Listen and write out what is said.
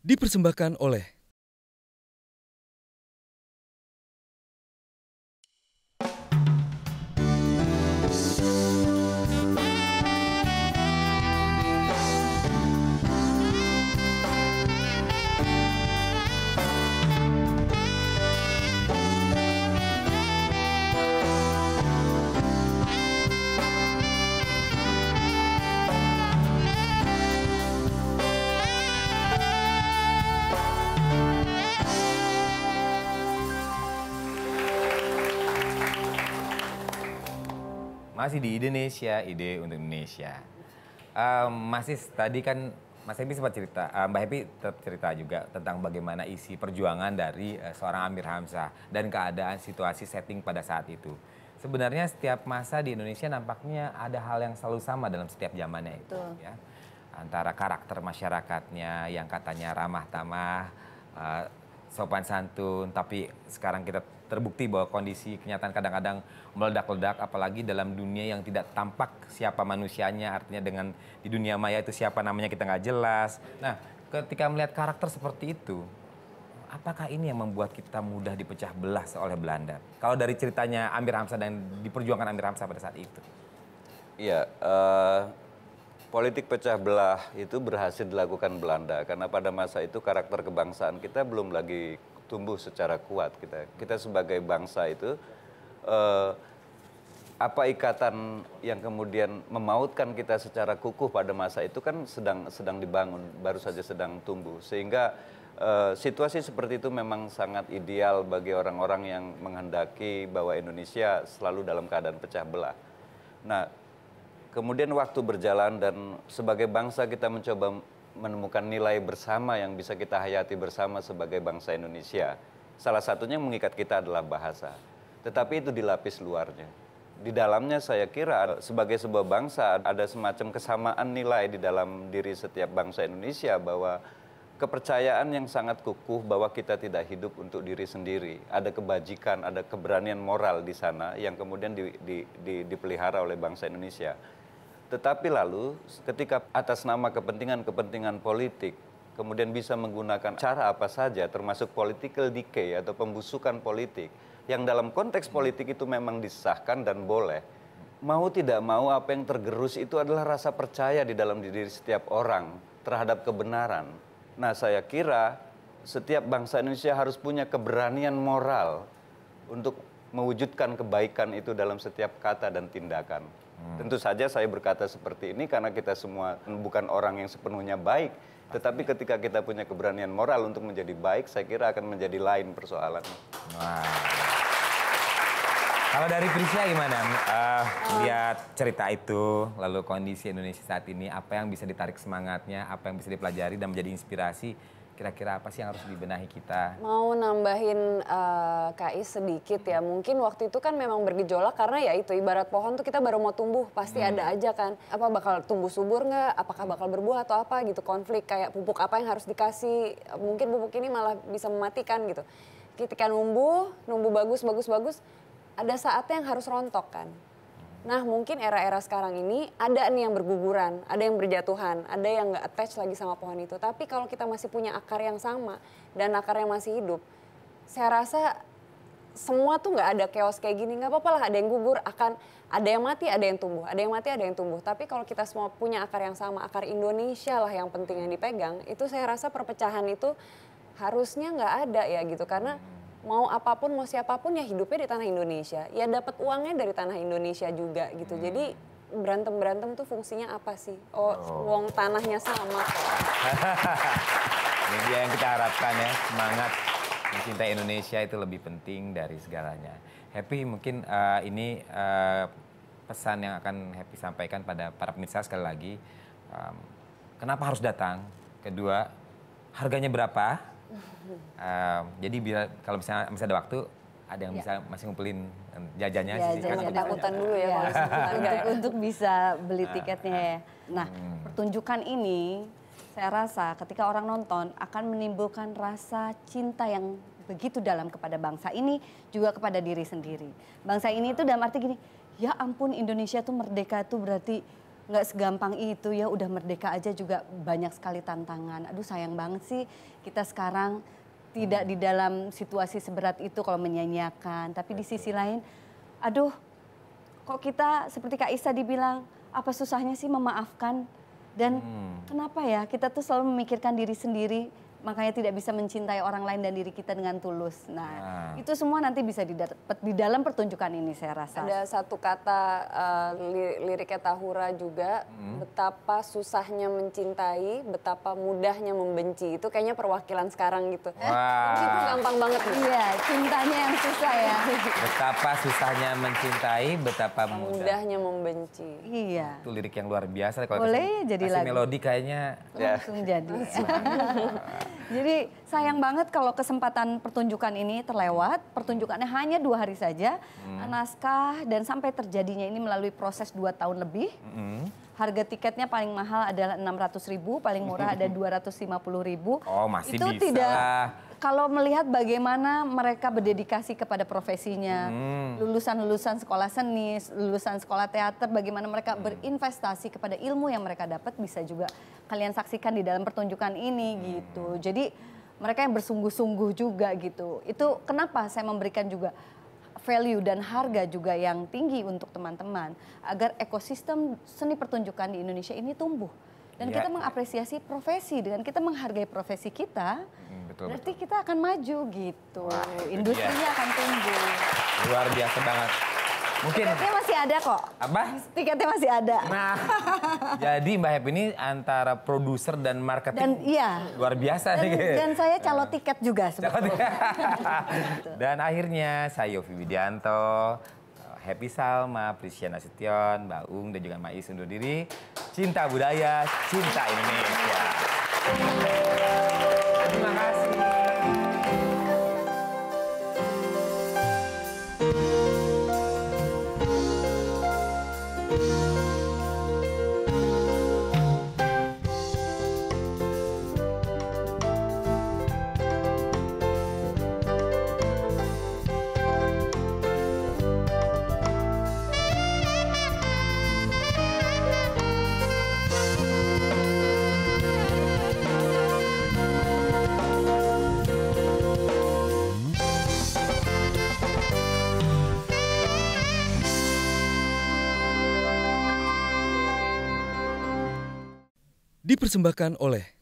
Dipersembahkan oleh masih di Indonesia, ide untuk Indonesia. Masih tadi kan Mas Happy sempat cerita, Mbak Happy tetap cerita juga tentang bagaimana isi perjuangan dari seorang Amir Hamzah dan keadaan situasi setting pada saat itu. Sebenarnya setiap masa di Indonesia nampaknya ada hal yang selalu sama dalam setiap zamannya itu. Ya. Antara karakter masyarakatnya yang katanya ramah tamah, sopan santun, tapi sekarang kita terbukti bahwa kondisi kenyataan kadang-kadang meledak-ledak, apalagi dalam dunia yang tidak tampak siapa manusianya, artinya dengan di dunia maya itu siapa namanya kita nggak jelas. Nah, ketika melihat karakter seperti itu, apakah ini yang membuat kita mudah dipecah belah oleh Belanda? Kalau dari ceritanya Amir Hamzah dan diperjuangkan Amir Hamzah pada saat itu. Iya, politik pecah belah itu berhasil dilakukan Belanda karena pada masa itu karakter kebangsaan kita belum lagi tumbuh secara kuat. Kita sebagai bangsa itu apa ikatan yang kemudian memautkan kita secara kukuh pada masa itu kan sedang dibangun, baru saja sedang tumbuh. Sehingga situasi seperti itu memang sangat ideal bagi orang-orang yang menghendaki bahwa Indonesia selalu dalam keadaan pecah belah. Nah, kemudian waktu berjalan dan sebagai bangsa kita mencoba menemukan nilai bersama yang bisa kita hayati bersama sebagai bangsa Indonesia. Salah satunya yang mengikat kita adalah bahasa. Tetapi itu dilapis luarnya. Di dalamnya saya kira sebagai sebuah bangsa ada semacam kesamaan nilai di dalam diri setiap bangsa Indonesia bahwa kepercayaan yang sangat kukuh bahwa kita tidak hidup untuk diri sendiri. Ada kebajikan, ada keberanian moral di sana yang kemudian dipelihara oleh bangsa Indonesia. Tetapi lalu ketika atas nama kepentingan-kepentingan politik kemudian bisa menggunakan cara apa saja termasuk political decay atau pembusukan politik yang dalam konteks politik itu memang disahkan dan boleh. Mau tidak mau apa yang tergerus itu adalah rasa percaya di dalam diri setiap orang terhadap kebenaran. Nah, saya kira setiap bangsa Indonesia harus punya keberanian moral untuk mewujudkan kebaikan itu dalam setiap kata dan tindakan. Tentu saja saya berkata seperti ini karena kita semua bukan orang yang sepenuhnya baik. Tetapi ketika kita punya keberanian moral untuk menjadi baik, saya kira akan menjadi lain persoalannya. Wah. Kalau dari Prisya gimana? Lihat cerita itu, lalu kondisi Indonesia saat ini, apa yang bisa ditarik semangatnya, apa yang bisa dipelajari dan menjadi inspirasi, kira-kira apa sih yang harus dibenahi kita? Mau nambahin KI sedikit ya, mungkin waktu itu kan memang bergejolak karena ya itu ibarat pohon tuh kita baru mau tumbuh, pasti ada aja kan. Apa bakal tumbuh subur nggak, apakah bakal berbuah atau apa gitu, konflik kayak pupuk apa yang harus dikasih, mungkin pupuk ini malah bisa mematikan gitu. Ketika numbuh bagus, ada saatnya yang harus rontok kan. Nah mungkin era-era sekarang ini ada nih yang berguguran, ada yang berjatuhan, ada yang nggak attach lagi sama pohon itu. Tapi kalau kita masih punya akar yang sama dan akarnya masih hidup, saya rasa semua tuh nggak ada chaos kayak gini. Nggak apa-apa lah ada yang gugur, akan ada yang mati, ada yang tumbuh, ada yang mati, ada yang tumbuh. Tapi kalau kita semua punya akar yang sama, akar Indonesia lah yang penting yang dipegang, itu saya rasa perpecahan itu harusnya nggak ada ya gitu. Karena mau apapun, mau siapapun ya hidupnya di tanah Indonesia. Ya dapat uangnya dari tanah Indonesia juga gitu. Jadi berantem-berantem tuh fungsinya apa sih? Uang tanahnya sama. Ini dia yang kita harapkan ya, semangat mencintai Indonesia itu lebih penting dari segalanya. Happy mungkin ini pesan yang akan Happy sampaikan pada para pemirsa sekali lagi. Kenapa harus datang? Kedua, harganya berapa? Jadi kalau misalnya masih ada waktu, ada yang bisa masih ngumpulin jajannya. Ya, jangan ketakutan dulu ya. Untuk bisa beli tiketnya ya. Nah, pertunjukan ini saya rasa ketika orang nonton akan menimbulkan rasa cinta yang begitu dalam kepada bangsa ini, juga kepada diri sendiri. Bangsa ini itu dalam arti gini, ya ampun Indonesia tuh merdeka tuh berarti nggak segampang itu ya, udah merdeka aja juga banyak sekali tantangan. Aduh sayang banget sih kita sekarang tidak di dalam situasi seberat itu kalau menyanyiakan. Tapi di sisi lain, aduh kok kita seperti Kak Isa dibilang, apa susahnya sih memaafkan? Dan kenapa ya kita tuh selalu memikirkan diri sendiri, makanya tidak bisa mencintai orang lain dan diri kita dengan tulus. Nah, itu semua nanti bisa didapat di dalam pertunjukan ini saya rasa. Ada satu kata liriknya Tahura juga, betapa susahnya mencintai, betapa mudahnya membenci. Itu kayaknya perwakilan sekarang gitu. Wah. Itu gampang banget nih. Iya, cintanya yang susah ya. Betapa susahnya mencintai, betapa Mudahnya membenci. Iya. Itu lirik yang luar biasa. Kalau Boleh jadi kasih lagu. melodi kayaknya. Langsung jadi. Jadi sayang banget kalau kesempatan pertunjukan ini terlewat. Pertunjukannya hanya 2 hari saja. Naskah dan sampai terjadinya ini melalui proses 2 tahun lebih. Harga tiketnya paling mahal adalah 600.000, paling murah ada 250.000. Oh, masih itu bisa tidak. lah. Kalau melihat bagaimana mereka berdedikasi kepada profesinya, lulusan-lulusan sekolah seni, lulusan sekolah teater, bagaimana mereka berinvestasi kepada ilmu yang mereka dapat, bisa juga kalian saksikan di dalam pertunjukan ini gitu. Jadi mereka yang bersungguh-sungguh juga gitu. Itu kenapa saya memberikan juga value dan harga juga yang tinggi untuk teman-teman agar ekosistem seni pertunjukan di Indonesia ini tumbuh. Dan kita mengapresiasi profesi, dengan kita menghargai profesi kita, berarti kita akan maju gitu. Industrinya akan tumbuh. Luar biasa banget. Mungkin Tiketnya masih ada kok. apa? Tiketnya masih ada. Nah, jadi Mbak Happy ini antara produser dan marketing Dan iya. luar biasa nih. Dan saya calo tiket juga sebetulnya. Dan akhirnya saya Yofi Widianto, Happy Salma, Prisia Nasution, Mbak Ung dan juga Mbak Is undur diri. Cinta budaya, cinta Indonesia. Terima kasih. Dipersembahkan oleh